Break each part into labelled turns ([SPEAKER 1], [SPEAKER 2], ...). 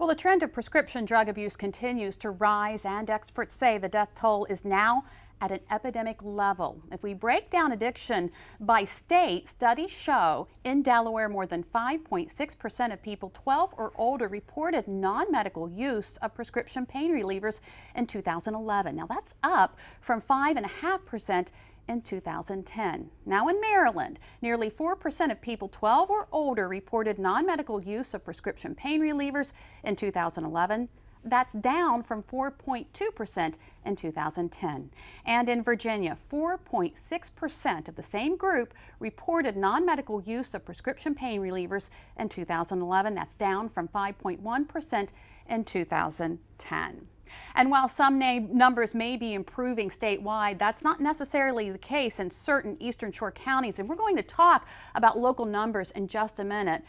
[SPEAKER 1] Well, the trend of prescription drug abuse continues to rise, and experts say the death toll is now at an epidemic level. If we break down addiction by state, studies show in Delaware more than 5.6% of people 12 or older reported non-medical use of prescription pain relievers in 2011. Now that's up from 5.5% in 2010. Now in Maryland, nearly 4% of people 12 or older reported non-medical use of prescription pain relievers in 2011. That's down from 4.2% in 2010. And in Virginia, 4.6% of the same group reported non-medical use of prescription pain relievers in 2011. That's down from 5.1% in 2010. And while some numbers may be improving statewide, that's not necessarily the case in certain Eastern Shore counties. And we're going to talk about local numbers in just a minute.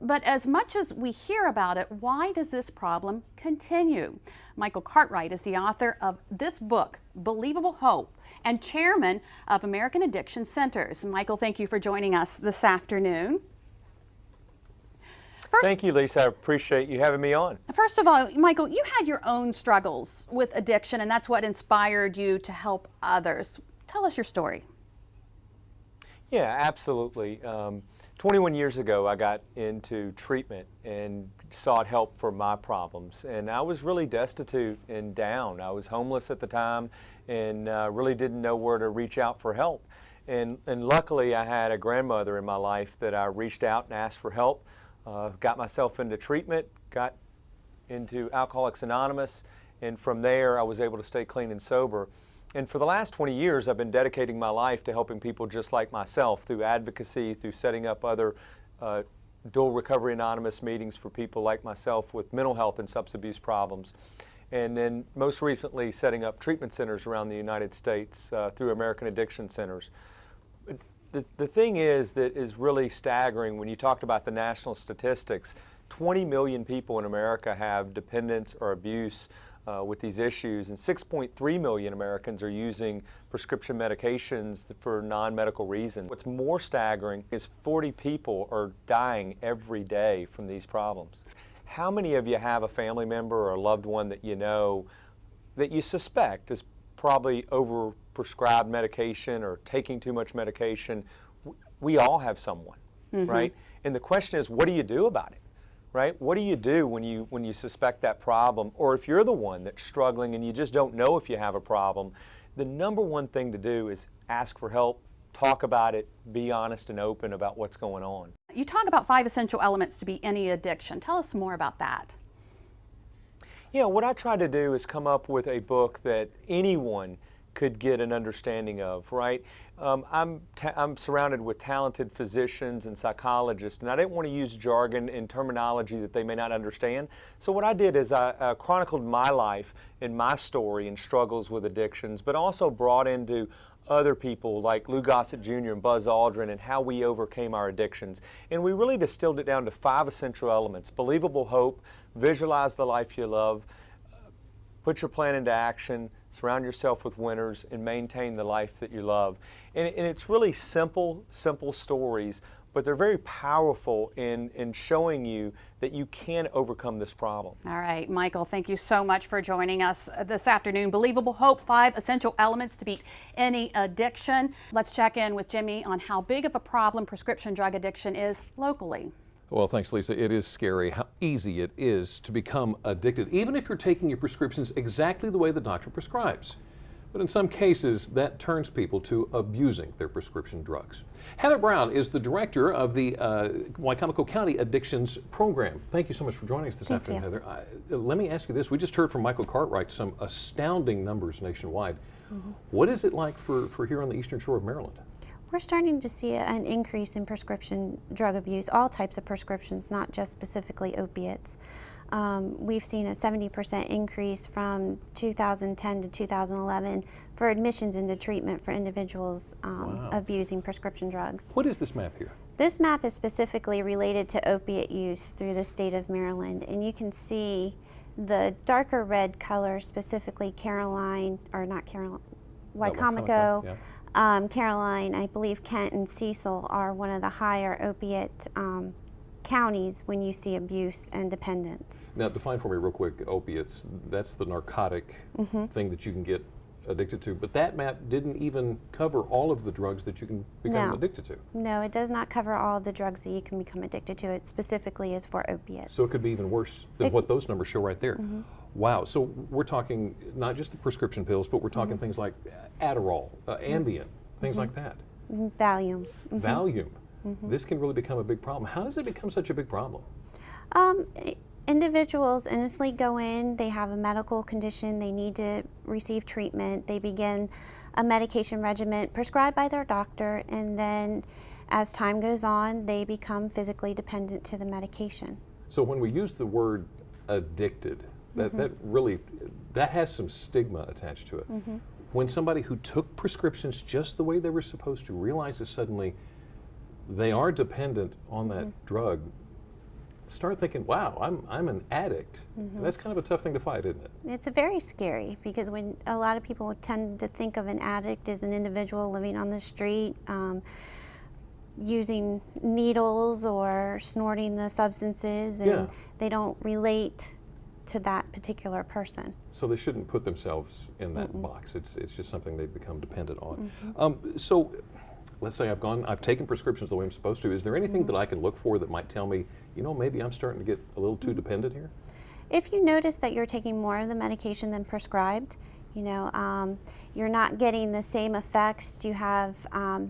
[SPEAKER 1] But as much as we hear about it, why does this problem continue? Michael Cartwright is the author of this book, Believable Hope, and chairman of American Addiction Centers. Michael, thank you for joining us this afternoon.
[SPEAKER 2] Thank you, Lisa. I appreciate you having me on.
[SPEAKER 1] First of all, Michael, you had your own struggles with addiction, and that's what inspired you to help others. Tell us your story.
[SPEAKER 2] Yeah, absolutely. 21 years ago, I got into treatment and sought help for my problems. And I was really destitute and down. I was homeless at the time and really didn't know where to reach out for help. And luckily, I had a grandmother in my life that I reached out and asked for help. Got myself into treatment, got into Alcoholics Anonymous, and from there I was able to stay clean and sober. And for the last 20 years I've been dedicating my life to helping people just like myself through advocacy, through setting up other Dual Recovery Anonymous meetings for people like myself with mental health and substance abuse problems. And then most recently setting up treatment centers around the United States through American Addiction Centers. The thing is that is really staggering when you talked about the national statistics. 20 million people in America have dependence or abuse with these issues, and 6.3 million Americans are using prescription medications for non-medical reasons. What's more staggering is 40 people are dying every day from these problems. How many of you have a family member or a loved one that you know that you suspect is probably over-prescribed medication or taking too much medication? We all have someone, right? And the question is, what do you do about it, right? What do you do when you suspect that problem? Or if you're the one that's struggling and you just don't know if you have a problem, the number one thing to do is ask for help, talk about it, be honest and open about what's going on.
[SPEAKER 1] You talk about 5 essential elements to beat any addiction. Tell us more about that.
[SPEAKER 2] Yeah, what I try to do is come up with a book that anyone could get an understanding of, right? I'm surrounded with talented physicians and psychologists, and I didn't want to use jargon and terminology that they may not understand. So what I did is I chronicled my life and my story and struggles with addictions, but also brought into other people like Lou Gossett Jr. and Buzz Aldrin and how we overcame our addictions. And we really distilled it down to 5 essential elements: believable hope, visualize the life you love, put your plan into action, surround yourself with winners, and maintain the life that you love. And it's really simple stories, but they're very powerful in showing you that you can overcome this problem.
[SPEAKER 1] All right, Michael, thank you so much for joining us this afternoon. Believable Hope, 5 essential elements to beat any addiction. Let's check in with Jimmy on how big of a problem prescription drug addiction is locally.
[SPEAKER 3] Well, thanks, Lisa. It is scary how easy it is to become addicted, even if you're taking your prescriptions exactly the way the doctor prescribes. But in some cases, that turns people to abusing their prescription drugs. Heather Brown is the director of the Wycomico County Addictions Program. Thank you so much for joining us this afternoon, Heather. Let me ask you this. We just heard from Michael Cartwright some astounding numbers nationwide. What is it like for here on the Eastern Shore of Maryland?
[SPEAKER 4] We're starting to see an increase in prescription drug abuse, all types of prescriptions, not just specifically opiates. We've seen a 70% increase from 2010 to 2011 for admissions into treatment for individuals abusing prescription drugs.
[SPEAKER 3] What is this map here?
[SPEAKER 4] This map is specifically related to opiate use through the state of Maryland, and you can see the darker red color, specifically Caroline, or not Caroline, Wycomico,
[SPEAKER 3] yeah.
[SPEAKER 4] Caroline, I believe Kent and Cecil are one of the higher opiate counties when you see abuse and dependence.
[SPEAKER 3] Now, define for me real quick, opiates. That's the narcotic thing that you can get addicted to, but that map didn't even cover all of the drugs that you can become
[SPEAKER 4] No.
[SPEAKER 3] addicted to.
[SPEAKER 4] No, it does not cover all of the drugs that you can become addicted to. It specifically is for opiates.
[SPEAKER 3] So it could be even worse than what those numbers show right there. Wow, so we're talking not just the prescription pills, but we're talking things like Adderall, Ambien, things like that.
[SPEAKER 4] Valium.
[SPEAKER 3] Valium. This can really become a big problem. How does it become such a big problem?
[SPEAKER 4] Individuals innocently go in, they have a medical condition, they need to receive treatment, they begin a medication regimen prescribed by their doctor, and then as time goes on, they become physically dependent to the medication.
[SPEAKER 3] So when we use the word addicted, that has some stigma attached to it. When somebody who took prescriptions just the way they were supposed to realizes suddenly they are dependent on that drug, start thinking, wow, I'm an addict. That's kind of a tough thing to fight, isn't it?
[SPEAKER 4] It's very scary because when a lot of people tend to think of an addict as an individual living on the street, using needles or snorting the substances, and they don't relate to that particular person.
[SPEAKER 3] So they shouldn't put themselves in that box. It's just something they've become dependent on. So let's say I've taken prescriptions the way I'm supposed to. Is there anything that I can look for that might tell me, you know, maybe I'm starting to get a little too dependent here?
[SPEAKER 4] If you notice that you're taking more of the medication than prescribed, you know, you're not getting the same effects, you have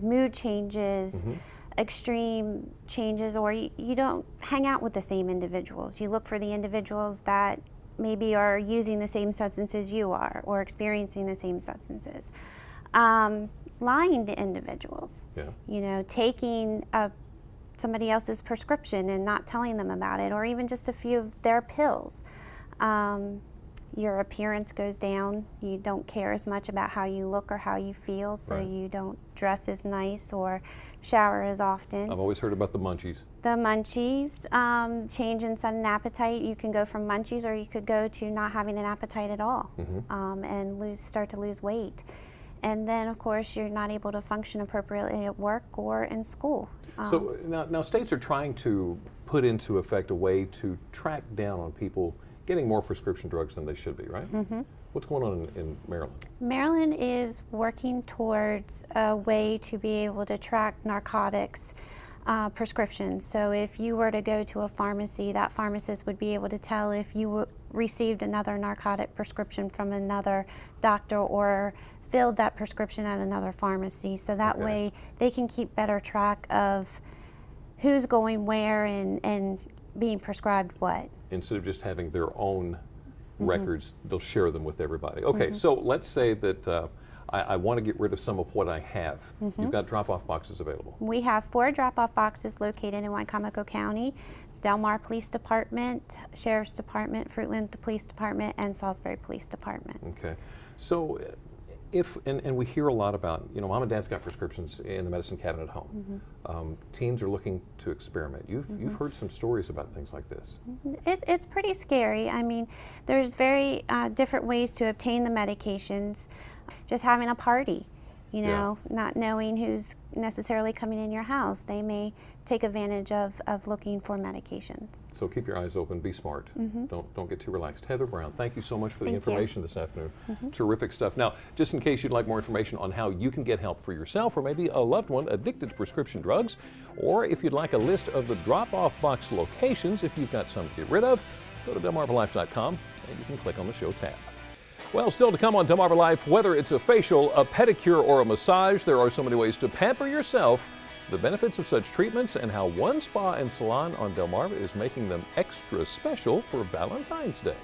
[SPEAKER 4] mood changes, extreme changes, or you don't hang out with the same individuals. You look for the individuals that maybe are using the same substances you are or experiencing the same substances. Lying to individuals, you know, taking somebody else's prescription and not telling them about it, or even just a few of their pills. Your appearance goes down. You don't care as much about how you look or how you feel, so you don't dress as nice or shower as often.
[SPEAKER 3] I've always heard about the munchies.
[SPEAKER 4] The munchies, change in sudden appetite. You can go from munchies, or you could go to not having an appetite at all, and start to lose weight. And then, of course, you're not able to function appropriately at work or in school.
[SPEAKER 3] So now states are trying to put into effect a way to track down on people getting more prescription drugs than they should be, right? What's going on in Maryland?
[SPEAKER 4] Maryland is working towards a way to be able to track narcotics prescriptions. So if you were to go to a pharmacy, that pharmacist would be able to tell if you received another narcotic prescription from another doctor or filled that prescription at another pharmacy. So that way they can keep better track of who's going where and being prescribed what.
[SPEAKER 3] Instead of just having their own records, they'll share them with everybody. Okay, so let's say that I want to get rid of some of what I have. You've got drop-off boxes available.
[SPEAKER 4] We have 4 drop-off boxes located in Wicomico County: Delmar Police Department, Sheriff's Department, Fruitland Police Department, and Salisbury Police Department.
[SPEAKER 3] Okay, so and we hear a lot about, you know, mom and dad's got prescriptions in the medicine cabinet at home. Teens are looking to experiment. You've heard some stories about things like this.
[SPEAKER 4] It's pretty scary. I mean, there's very different ways to obtain the medications. Just having a party, you know, not knowing who's necessarily coming in your house. They may take advantage of looking for medications.
[SPEAKER 3] So keep your eyes open, be smart. Don't get too relaxed. Heather Brown, thank you so much for the
[SPEAKER 4] Thank you.
[SPEAKER 3] information this afternoon. Terrific stuff. Now, just in case you'd like more information on how you can get help for yourself or maybe a loved one addicted to prescription drugs, or if you'd like a list of the drop-off box locations if you've got some to get rid of, go to delmarforlife.com and you can click on the show tab. Well, still to come on Delmarva Life, whether it's a facial, a pedicure, or a massage, there are so many ways to pamper yourself, the benefits of such treatments, and how one spa and salon on Delmarva is making them extra special for Valentine's Day.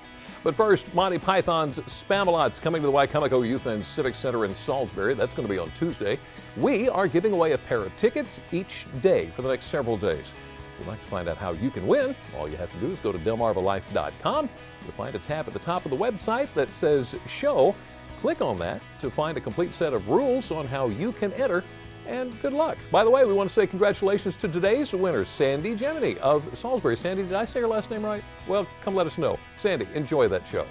[SPEAKER 3] But first, Monty Python's Spamalot's coming to the Wicomico Youth and Civic Center in Salisbury. That's going to be on Tuesday. We are giving away a pair of tickets each day for the next several days. If you'd like to find out how you can win, all you have to do is go to delmarvalife.com. You'll find a tab at the top of the website that says Show. Click on that to find a complete set of rules on how you can enter, and good luck. By the way, we want to say congratulations to today's winner, Sandy Gemini of Salisbury. Sandy, did I say your last name right? Well, come let us know. Sandy, enjoy that show.